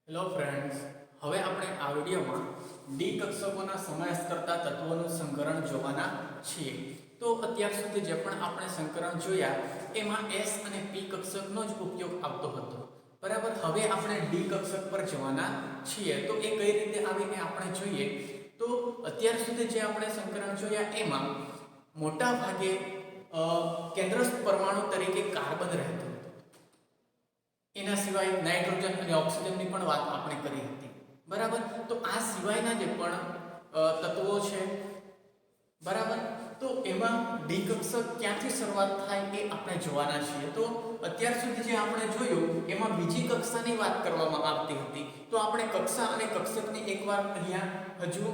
Hello friends, હવે આપણે આ વિડીયોમાં ડી કક્ષકોના સમાવેશ કરતા તત્વોનું સંકરણ જોવાના છીએ. તો અત્યાર સુધી જે પણ આપણે સંકરણ જોયા એમાં S અને P કક્ષકનો જ ઉપયોગ આવતો હતો. બરાબર, હવે આપણે ડી કક્ષક પર જવાના છીએ. તો એ કઈ રીતે આવે એ આપણે જોઈએ. તો અત્યાર સુધી જે આપણે સંકરણ જોયા એમાં મોટા ભાગે કેન્દ્રસ્થ પરમાણુ તરીકે કાર્બન રહેતું. એના સિવાય નાઇટ્રોજન અને ઓક્સિજનની પણ વાત આપણે કરી હતી. બરાબર, તો આ સિવાયના જે પણ તત્વો છે, બરાબર, તો એમાં ડી કક્ષક ક્યાંથી શરૂઆત થાય એ આપણે જોવાના છીએ. તો અત્યાર સુધી જે આપણે જોયું એમાં બીજી કક્ષાની વાત કરવામાં આવતી હતી. તો આપણે કક્ષા અને કક્ષકની એકવાર અહીંયા હજુ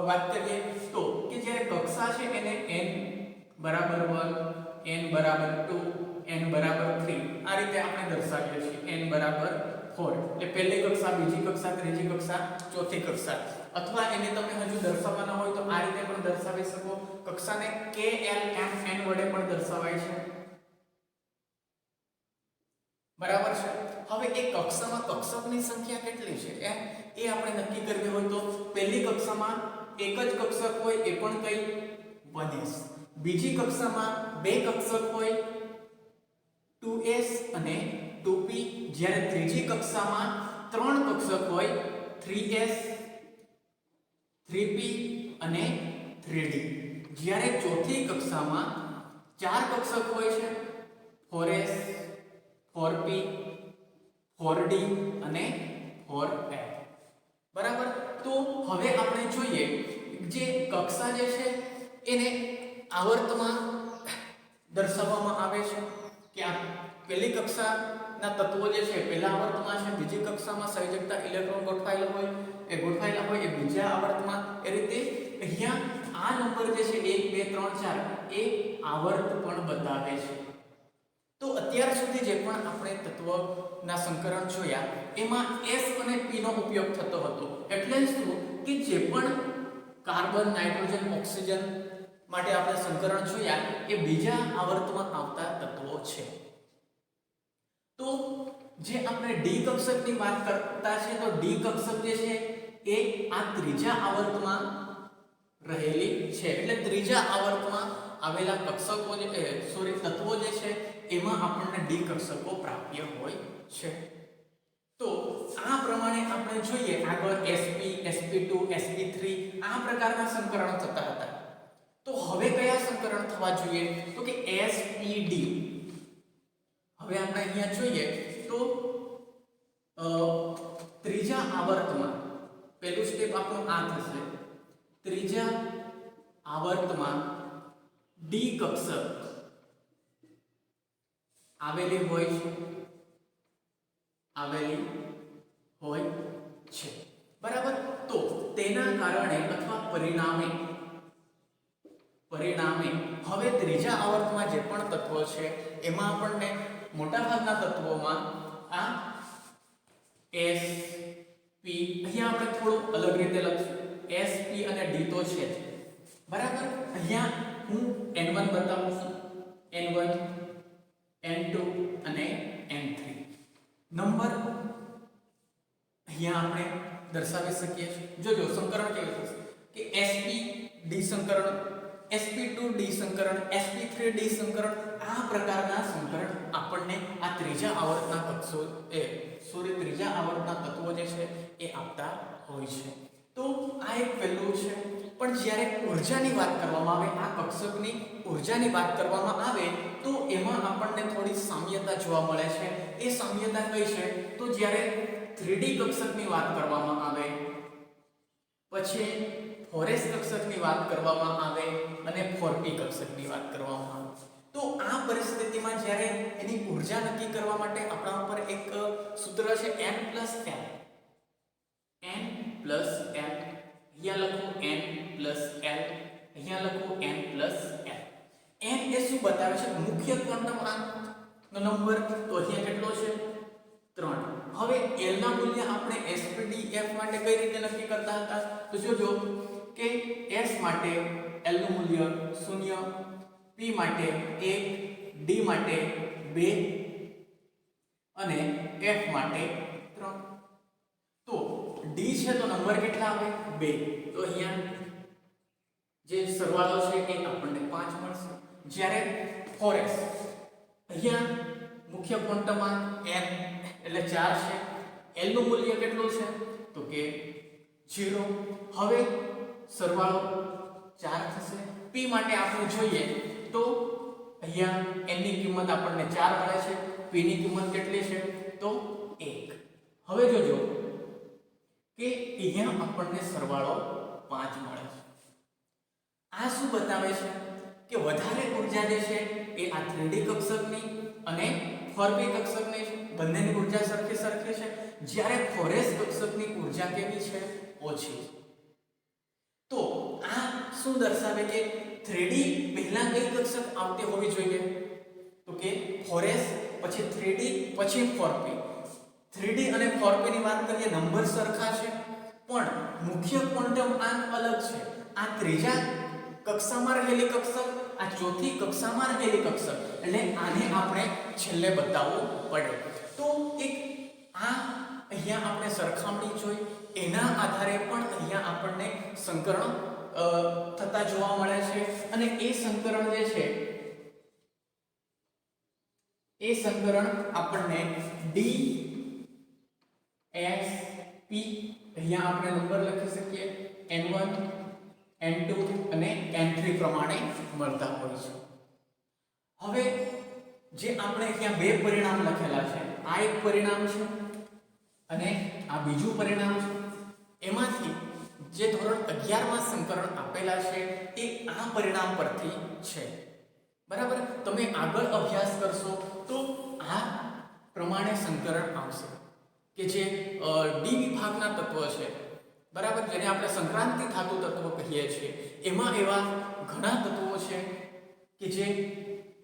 વાત કરીએ. તો કે જ્યારે કક્ષા છે એને n બરાબર 1, n બરાબર 2, n બરાબર 3 આ રીતે આપણે દર્શાવીએ છીએ. n બરાબર 4 એટલે પહેલી કક્ષા, બીજી કક્ષા, ત્રીજી કક્ષા, ચોથી કક્ષા. અથવા એને તમે હજુ દર્શાવવાના હોય તો આ રીતે પણ દર્શાવી શકો. કક્ષાને k l m n વડે પણ દર્શાવાય છે. બરાબર છે. હવે એ કક્ષામાં કક્ષકની સંખ્યા કેટલી છે એ આપણે નક્કી કરવી હોય તો પહેલી કક્ષામાં એક જ કક્ષક હોય એ પણ કઈ 1s. બીજી કક્ષામાં બે કક્ષક હોય 2s અને 2p. જ્યારે ત્રીજી કક્ષામાં ત્રણ કક્ષક હોય 3s, 3p અને 3d. જ્યારે ચોથી કક્ષામાં ચાર કક્ષક હોય છે 4s, 4p, 4d અને 4f. બરાબર, તો હવે આપણે જોઈએ જે કક્ષા જે છે એને આવર્તમાં દર્શાવવામાં આવે છે કે આ પહેલી કક્ષાના તત્વો જે છે પહેલા આવર્તમાં છે, બીજી કક્ષામાં સંયોજકતા ઇલેક્ટ્રોન ગોઠવાયેલા હોય એ બીજા આવર્તમાં. એ રીતે અહીંયા આ નંબર જે છે 1 2 3 4 એ આવર્ત પણ બતાવે છે. તો અત્યાર સુધી જે પણ આપણે તત્વના સંકરણ જોયા એમાં S અને P નો ઉપયોગ થતો હતો. એટલે શું કે જે પણ કાર્બન, નાઇટ્રોજન, ઓક્સિજન માટે આપણે સંકરણ જોયા એ બીજા આવર્તમાં આવતા તત્વો છે. તો જે આપણે ડી કક્ષકની વાત કરતા છે તો ડી કક્ષક જે છે એ આ ત્રીજા આવર્તમાં રહેલી છે. એટલે ત્રીજા આવર્તમાં આવેલા કક્ષકો તત્વો જે છે એમાં આપણને ડી કક્ષકો પ્રાપ્ય હોય છે. તો આ પ્રમાણે આપણે જોઈએ આગળ sp, sp2, sp3 આ પ્રકારના સંકરણ થતા હતા. તો હવે કયા સંકરણ થવા જોઈએ તો કે spd. હવે આપણે અહીંયા જોઈએ તો ત્રીજા આવર્તમાં પહેલું સ્ટેપ આપણું આ થશે. ત્રીજા આવર્તમાં ડી કક્ષક આવેલી હોય છે. બરાબર, તો તેના કારણે અથવા પરિણામે હવે ત્રીજા આવર્તમાં જે પણ તત્વો છે એમાં આપણને મોટાભાગના તત્વોમાં આ S, P, અહીંયા આપણે થોડું અલગ રીતે લખશું. S, P અને D તો છે જ. બરાબર, અહીંયા હું N1 બતાવું છું. N1, N2 અને N3 નંબર અહીંયા આપણે દર્શાવી શકીએ છીએ. જોજો સંકરણ કેવું થશે કે sp d સંકરણ, sp2 d સંકરણ, sp3 d સંકરણ. આ પ્રકારના સંકરણ આપણને આ ત્રીજા આવર્તના ત્રીજા આવર્તના તત્વો જે છે એ આપતા હોય છે. તો આ એક પહેલું છે. પણ જ્યારે ઊર્જાની વાત કરવામાં આવે, આ કક્ષકની ઊર્જાની વાત કરવામાં આવે તો એમાં આપણને થોડી સામ્યતા જોવા મળે છે. એ સામ્યતા કઈ છે તો જ્યારે 3D કક્ષકની વાત કરવામાં આવે, પછી 4s કક્ષકની વાત કરવામાં આવે અને 4p કક્ષકની વાત કરવામાં આવે. તો આ પરિસ્થિતિમાં જ્યારે એની ઊર્જા નક્કી કરવા માટે આપણા ઉપર એક સૂત્ર છે n+l. અહીંયા લખું n+l, અહીંયા લખું n+l. n એ શું બતાવે છે? મુખ્ય ક્વોન્ટમ આંકનો નંબર. તો અહીંયા કેટલો છે? 3. હવે l ના મૂલ્ય આપણે sp/df માટે કઈ રીતે નક્કી કરતા હતા? તો જોજો કે s માટે l નું મૂલ્ય 0, p માટે 1, d માટે 2 અને f માટે 3. તો ડી છે તો નંબર કેટલા આવે 2, તો અહીંયા જે સરવાળો છે એ આપણને 5 મળશે. જ્યારે 4s અહીંયા મુખ્ય ક્વોન્ટમમાં n એટલે 4 છે, l નું મૂલ્ય કેટલું છે તો કે 0. હવે સરવાળો 4 થશે. p માટે આપણે જોઈએ તો અહીંયા n ની કિંમત આપણને 4 મળે છે, p ની કિંમત કેટલી છે તો 1. હવે જોજો કે અહીંયા આપણને સરવાળો 5 મળે છે. આ શું બતાવે છે કે વધારે ઊર્જા જે છે એ આ 3D કક્ષકની અને 4p કક્ષકની છે, બંનેની ઊર્જા સરખી છે. જ્યારે 4s કક્ષકની ઊર્જા કેવી છે ઓછી. તો આ શું દર્શાવે કે 3D પહેલા કઈ કક્ષક આવતી હોવી જોઈએ તો કે 4s, પછી 3D, પછી 4p. 3D અને 4p ની વાત કરીએ નંબર સરખા છે પણ મુખ્ય ક્વોન્ટમ આંક અલગ છે. આ ત્રીજા કક્ષામાં રહેલી કક્ષક, આ ચોથી કક્ષામાં રહેલી કક્ષક, એટલે આને આપણે છેલ્લે બતાવવું પડે. તો એક આ અહીંયા આપણે સરખામણી જોઈ, એના આધારે પણ અહીંયા આપણને સંકરણ થતા જોવા મળે છે. અને એ સંકરણ જે છે એ સંકરણ આપણને D S P અહીંયા આપણે નંબર લખી શકીએ n1 n2 અને n3 પ્રમાણે મળતા હોય છે. હવે જે આપણે અહીંયા બે પરિણામ લખેલા છે, આ એક પરિણામ છે અને આ બીજું પરિણામ છે. એમાંથી જે ધોરણ 11 માં સંકરણ આપેલા છે એ આ પરિણામ પરથી છે. બરાબર, તમે આગળ અભ્યાસ કરશો તો આ પ્રમાણે સંકરણ આવશે કે જે ડી વિભાગના તત્વો છે, બરાબર, જેને આપણે સંક્રાંતિ ધાતુ તત્વો કહીએ છીએ, એમાં એવા ઘણા તત્વો છે કે જે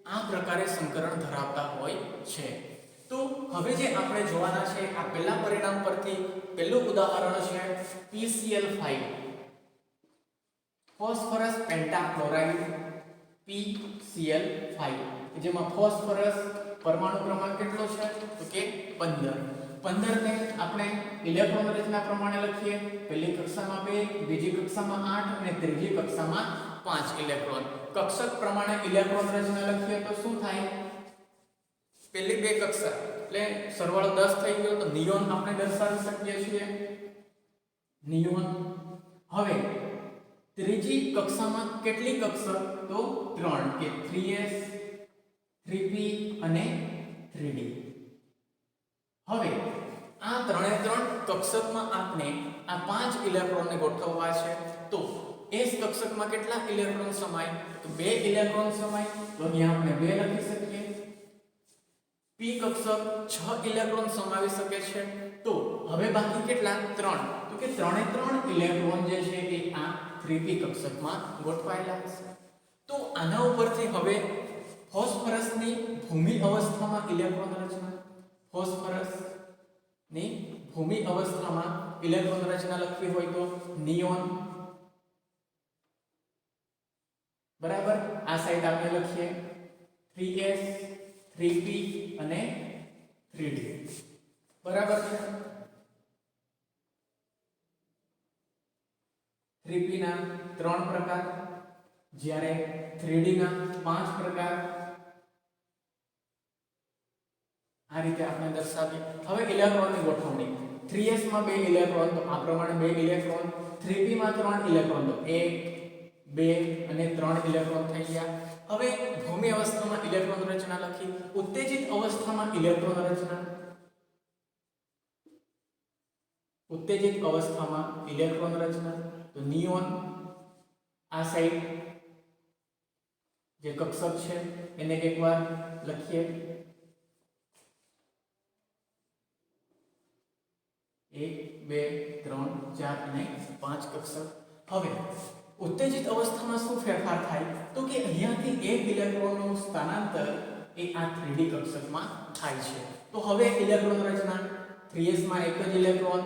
આ પ્રકારે સંકરણ ધરાવતા હોય છે. તો હવે જે આપણે જોવાના છે આ પહેલા પરિણામ પરથી પહેલું ઉદાહરણ છે PCl5 ફોસ્ફરસ પેન્ટાક્લોરાઇડ PCl5, જેમાં ફોસ્ફરસ પરમાણુ ક્રમાંક કેટલો છે તો કે 15 ને આપણે ઇલેક્ટ્રોન રચના પ્રમાણે લખીએ. પહેલી કક્ષામાં 2, બીજી કક્ષામાં 8 અને ત્રીજી કક્ષામાં 5 ઇલેક્ટ્રોન. કક્ષક પ્રમાણે ઇલેક્ટ્રોન રચના લખીએ તો શું થાય? પહેલી બે કક્ષા એટલે સરવાળો 10 થઈ ગયો તો નિયોન આપણે દર્શાવી શકીએ છીએ, નિયોન. હવે ત્રીજી કક્ષામાં કેટલી કક્ષક તો 3, કે 3s 3p અને 3d. હવે આ ત્રણે ત્રણ કક્ષકમાં આપણે આ 5 ઇલેક્ટ્રોનને ગોઠવવા છે. તો s કક્ષકમાં કેટલા ઇલેક્ટ્રોન સમાય તો 2 ઇલેક્ટ્રોન સમાય, તો અહીંયા આપણે 2 લખી શકીએ. p કક્ષક 6 ઇલેક્ટ્રોન સમાવી શકે છે. તો હવે બાકી કેટલા 3, તો કે ત્રણે ત્રણ ઇલેક્ટ્રોન જે છે એ આ 3p કક્ષકમાં ગોઠવાયેલા હશે. તો આના ઉપરથી હવે ફોસ્ફરસની ભૂમિ અવસ્થામાં ઇલેક્ટ્રોન રચના, ફોસ્ફરસની ભૂમિ અવસ્થામાં ઇલેક્ટ્રોન રચના લખવી હોય તો નિયોન, બરાબર. આ સાઈડ આપણે લખીએ 3s 3p અને 3d, બરાબર છે. 3p ના 3 પ્રકાર, જ્યારે 3d ના 5 પ્રકાર. આ રીતે આપણે દર્શાવીએ. હવે ઇલેક્ટ્રોનની ગોઠવણી, 3s માં 2 ઇલેક્ટ્રોન તો આ પ્રમાણે 2 ઇલેક્ટ્રોન, 3p માં 3 ઇલેક્ટ્રોન તો 1 2 અને 3 ઇલેક્ટ્રોન થઈ ગયા. હવે ભૂમિ અવસ્થામાં ઇલેક્ટ્રોન રચના લખી. ઉત્તેજિત અવસ્થામાં ઇલેક્ટ્રોન રચના, ઉત્તેજિત અવસ્થામાં ઇલેક્ટ્રોન રચના તો નિયોન. આ સાઈડ જે કક્ષક છે એને એકવાર લખીએ 1 2 3 4 અને 5 કક્ષક. હવે ઉત્તેજિત અવસ્થામાં શું ફેરફાર થાય તો કે અહીંયાથી એક ઇલેક્ટ્રોનનું સ્થાનાંતર એ આ 3D કક્ષકમાં થાય છે. તો હવે ઇલેક્ટ્રોન રચના 3s માં એક જ ઇલેક્ટ્રોન,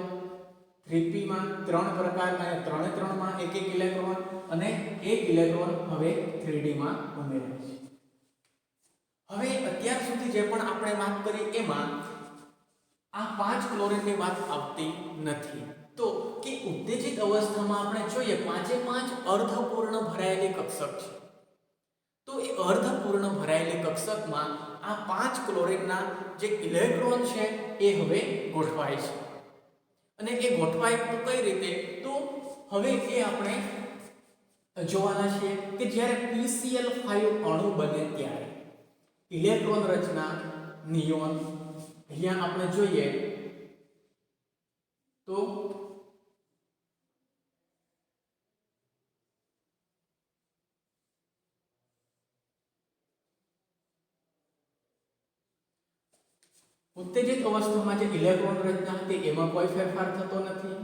3p માં 3 પ્રકાર અને ત્રણે ત્રણમાં એક એક ઇલેક્ટ્રોન અને એક ઇલેક્ટ્રોન હવે 3d માં ઉમેરાય છે. હવે અત્યાર સુધી જે પણ આપણે વાત કરી એમાં આ 5 ક્લોરીનની વાત આવતી નથી. તો કે ઉત્તેજિત અવસ્થામાં આપણે જોઈએ પાંચે પાંચ અર્ધપૂર્ણ ભરાયેલી કક્ષક છે. તો એ અર્ધપૂર્ણ ભરાયેલી કક્ષકમાં આ 5 ક્લોરીનના જે ઇલેક્ટ્રોન છે એ હવે ગોઠવાય છે. અને એ ગોઠવાય તો કઈ રીતે? તો હવે એ આપણે જોવાના છીએ કે જ્યારે PCl5 અણુ બને ત્યારે ઇલેક્ટ્રોન રચના નિયોન અહીંયા આપણે જોઈએ તો ઉત્તેજિત અવસ્થામાં જે ઇલેક્ટ્રોન રચના હતી એમાં કોઈ ફેરફાર થતો નથી.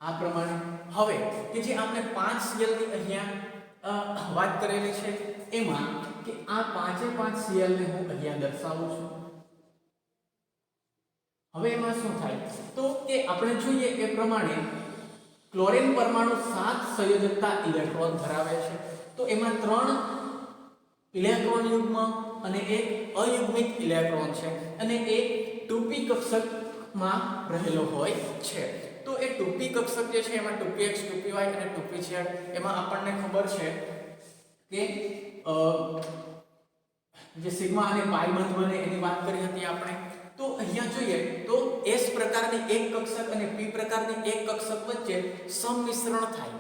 આ પ્રમાણે હવે કે જે આપણે 5 Cl ની અહીંયા વાત કરેલી છે એમાં કે આ પાંચે પાંચ Cl ને હું અહીંયા દર્શાવું છું. હવે એમાં શું થાય? તો કે આપણે જોઈએ એ પ્રમાણે ક્લોરીન પરમાણુ 7 સંયોજકતા ઇલેક્ટ્રોન ધરાવે છે. તો એમાં 3 ઇલેક્ટ્રોન યુગ્મ અને એક અયુગ્મિત ઇલેક્ટ્રોન છે અને એ 2p કક્ષકમાં રહેલો હોય છે. તો એ 2p કક્ષક જે છે એમાં 2px 2py અને 2pz એમાં આપણને ખબર છે કે જે સિગ્મા અને પાઈ બંધ બને એની વાત કરી હતી આપણે. તો અહીંયા જોઈએ તો s પ્રકારની એક કક્ષક અને p પ્રકારની એક કક્ષક વચ્ચે સંમિશ્રણ થાય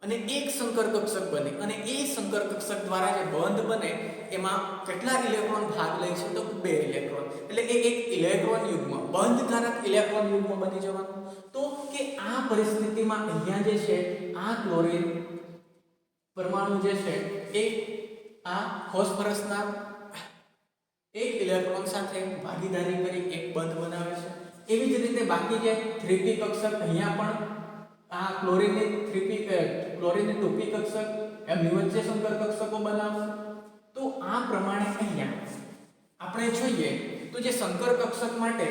અને એક સંકર કક્ષક બને અને એ સંકર કક્ષક દ્વારા જે બંધ બને એમાં કેટલા ઇલેક્ટ્રોન ભાગ લે છે? તો 2 ઇલેક્ટ્રોન. એટલે એ એક ઇલેક્ટ્રોન યુગ્મ બંધકારક ઇલેક્ટ્રોન યુગ્મ બની જવાનું. તો કે આ પરિસ્થિતિમાં અહીંયા જે છે આ ક્લોરીન પરમાણુ જે છે એ આ ફોસ્ફરસના એક ઇલેક્ટ્રોન સાથે ભાગીદારી કરી એક બંધ બનાવે છે. એવી જ રીતે બાકી જે 3p કક્ષક અહીંયા પણ આ ક્લોરીનની 3p ક્લોરીનની 2p કક્ષક એમની વચ્ચે સંકર કક્ષકો બનાવશે. તો આ પ્રમાણે અહીંયા આપણે જોઈએ તો જે સંકર કક્ષક માટે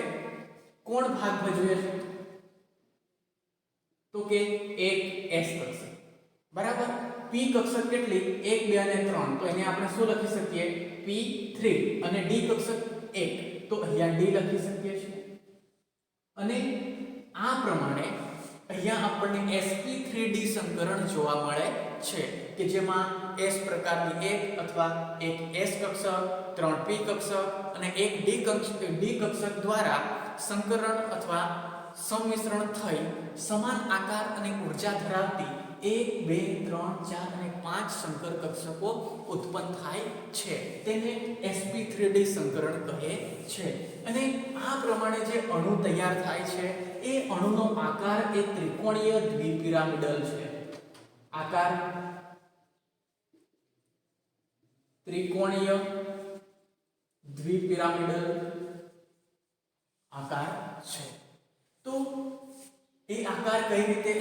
કોણ ભાગ ભજવે છે? તો કે એક s કક્ષક બરાબર. p કક્ષક કેટલી? 1 2 અને 3. તો એને આપણે શું લખી શકીએ? p3. અને d કક્ષક 1. તો અહીંયા d લખી શકીએ છીએ. અને આ પ્રમાણે અહીંયા આપણને sp3d સંકરણ જોવા મળે છે કે જેમાં s પ્રકારની એક અથવા એક s કક્ષક, 3p કક્ષક અને એક d કક્ષક દ્વારા સંકરણ અથવા સંમિશ્રણ થઈ સમાન આકાર અને ઊર્જા ધરાવતી 1 2 3 4 અને 5 સંકર કક્ષકો ઉત્પન્ન થાય છે. તેને sp3d સંકરણ કહે છે. અને આ પ્રમાણે જે અણુ તૈયાર થાય છે એ અણુનો આકાર એ ત્રિકોણીય દ્વિપિરામિડલ છે. આકાર ત્રિકોણીય દ્વિપિરામિડલ આકાર છે. તો એ આકાર કઈ રીતે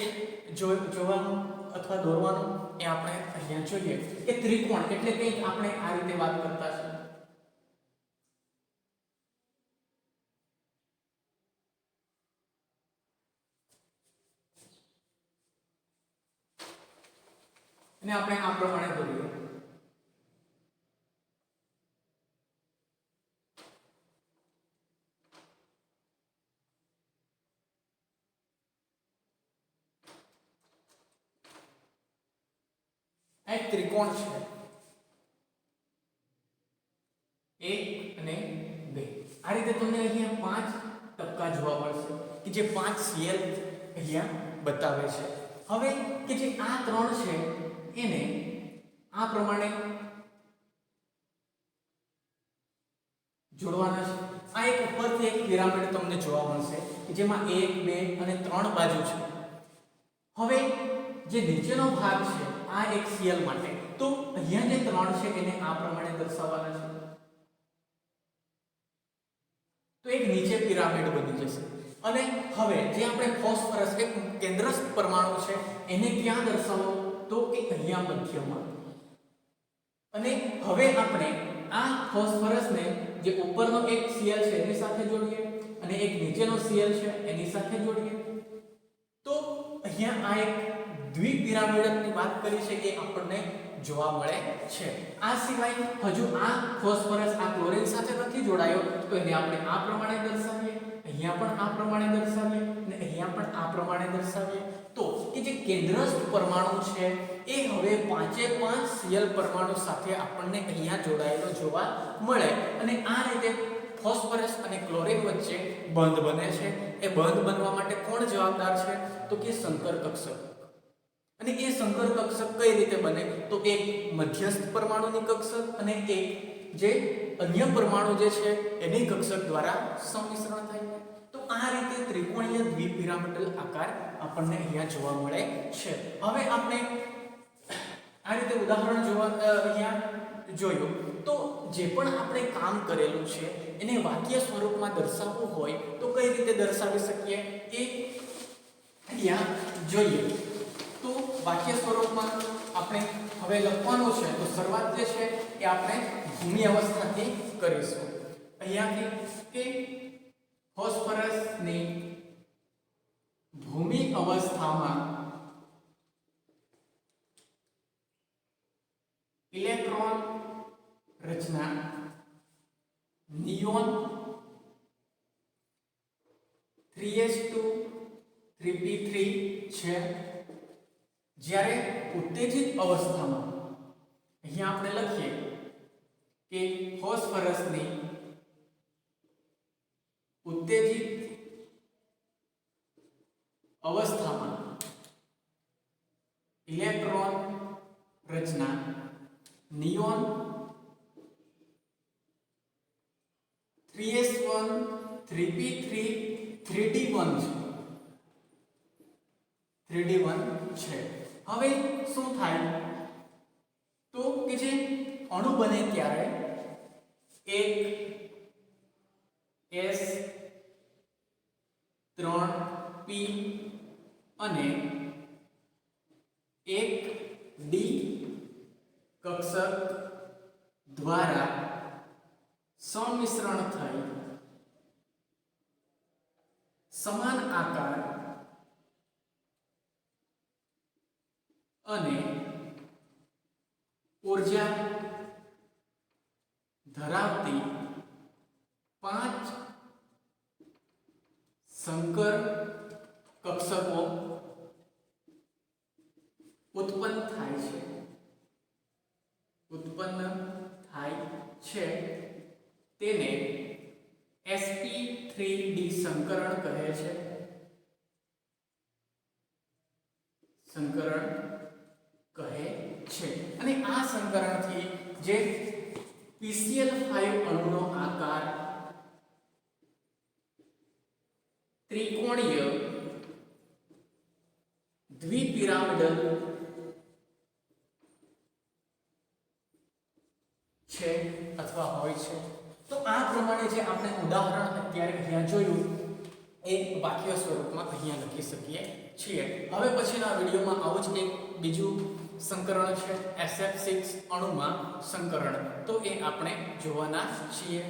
જોવાનો અથવા દોરવાનો એ આપણે અહીંયા જોઈએ કે ત્રિકોણ એટલે કે આપણે આ રીતે વાત કરતા છીએ. અને આપણે આ પ્રમાણે દોરીએ. એક ત્રિકોણ છે 1 અને 2. આ રીતે તમને અહીંયા 5 ટપકા જોવા મળશે કે જે 5 Cl અહીંયા બતાવે છે. હવે કે જે આ 3 છે એને આ પ્રમાણે જોડવાના છે. આ એક ઉપરથી એક પિરામિડ તમને જોવા મળશે કે જેમાં 1 2 અને 3 બાજુ છે. હવે જે નીચેનો ભાગ છે આ એક Cl માટે તો અહીંયા જે 3 છે એને આ પ્રમાણે દર્શાવવાના છે. તો એક નીચે પિરામિડ બની જશે. અને હવે જે આપણે ફોસ્ફરસ એક કેન્દ્રસ્થ પરમાણુ છે એને ક્યાં દર્શાવવો? તો કે અહીંયા મધ્યમાં. અને હવે આપણે આ ફોસ્ફરસને જે ઉપરનો એક Cl છે એની સાથે જોડીએ અને એક નીચેનો Cl છે એની સાથે જોડીએ. તો અહીંયા આ એક દ્વિપિરામિડની વાત કરી છે એ આપણને જોવા મળે છે. આ સિવાય હજુ આ ફોસ્ફરસ આ ક્લોરીન સાથે નથી જોડાયો તો એને આપણે આ પ્રમાણે દર્શાવીએ, અહીંયા પણ આ પ્રમાણે દર્શાવીએ અને અહીંયા પણ આ પ્રમાણે દર્શાવીએ. તો કે જે કેન્દ્રસ્થ પરમાણુ છે એ હવે 5 Cl પરમાણુ સાથે આપણને અહીંયા જોડાયેલો જોવા મળે અને આ રીતે ફોસ્ફરસ અને ક્લોરીન વચ્ચે બંધ બને છે. એ બંધ બનવા માટે કોણ જવાબદાર છે તો કે સંકર કક્ષક. અને એ સંકર કક્ષક કઈ રીતે બને તો એક મધ્યસ્થ પરમાણુની કક્ષક અને એક જે અન્ય પરમાણુ જે છે એની કક્ષક દ્વારા સંમિશ્રણ થાય. તો આ રીતે ત્રિકોણીય દ્વિપિરામિડલ આકાર આપણને અહીંયા જોવા મળે છે. હવે આપણે આ રીતે ઉદાહરણ જોવા અહીંયા જોયું તો જે પણ આપણે કામ કરેલું છે એને વાક્ય સ્વરૂપમાં દર્શાવવું હોય તો કઈ રીતે દર્શાવી શકીએ એ અહીંયા જોઈએ. તો વાક્ય સ્વરૂપમાં આપણે હવે લખવાનું છે તો શરૂઆત જે છે એ આપણે ભૂમિ અવસ્થાથી કરીશું. અહીંયાથી કે ફોસ્ફરસની ભૂમિ અવસ્થામાં ઇલેક્ટ્રોન રચના નિયોન 3s2 3p3 છે. જ્યારે ઉત્તેજિત અવસ્થામાં અહીંયા આપણે લખીએ કે ફોસ્ફરસની ઉત્તેજિત અવસ્થામાં ઇલેક્ટ્રોન રચના નિયોન 3s1 3p3 3d1 છે. હવે શું થાય તો કે જે અણુ બને ત્યારે એક S 3p અને એક D કક્ષક દ્વારા સંમિશ્રણ થઈ સમાન આકાર અને ઊર્જા ધરાવતી 5 સંકર કક્ષકો ઉત્પન્ન થાય છે. તેને sp3d સંકરણ કહે છે. અને આ સંકરણથી જે PCl5 અણુનો આકાર ત્રિકોણીય દ્વિપિરામિડલ છે અથવા હોય છે. તો આ પ્રમાણે જે આપણે ઉદાહરણ અત્યારે અહીંયા જોયું એ વાક્ય સ્વરૂપમાં અહીંયા લખી શકીએ છીએ. હવે પછીના વિડીયોમાં આવું જ એક બીજું સંકરણ છે SF6 અણુમાં સંકરણ, તો એ આપણે જોવાના છીએ.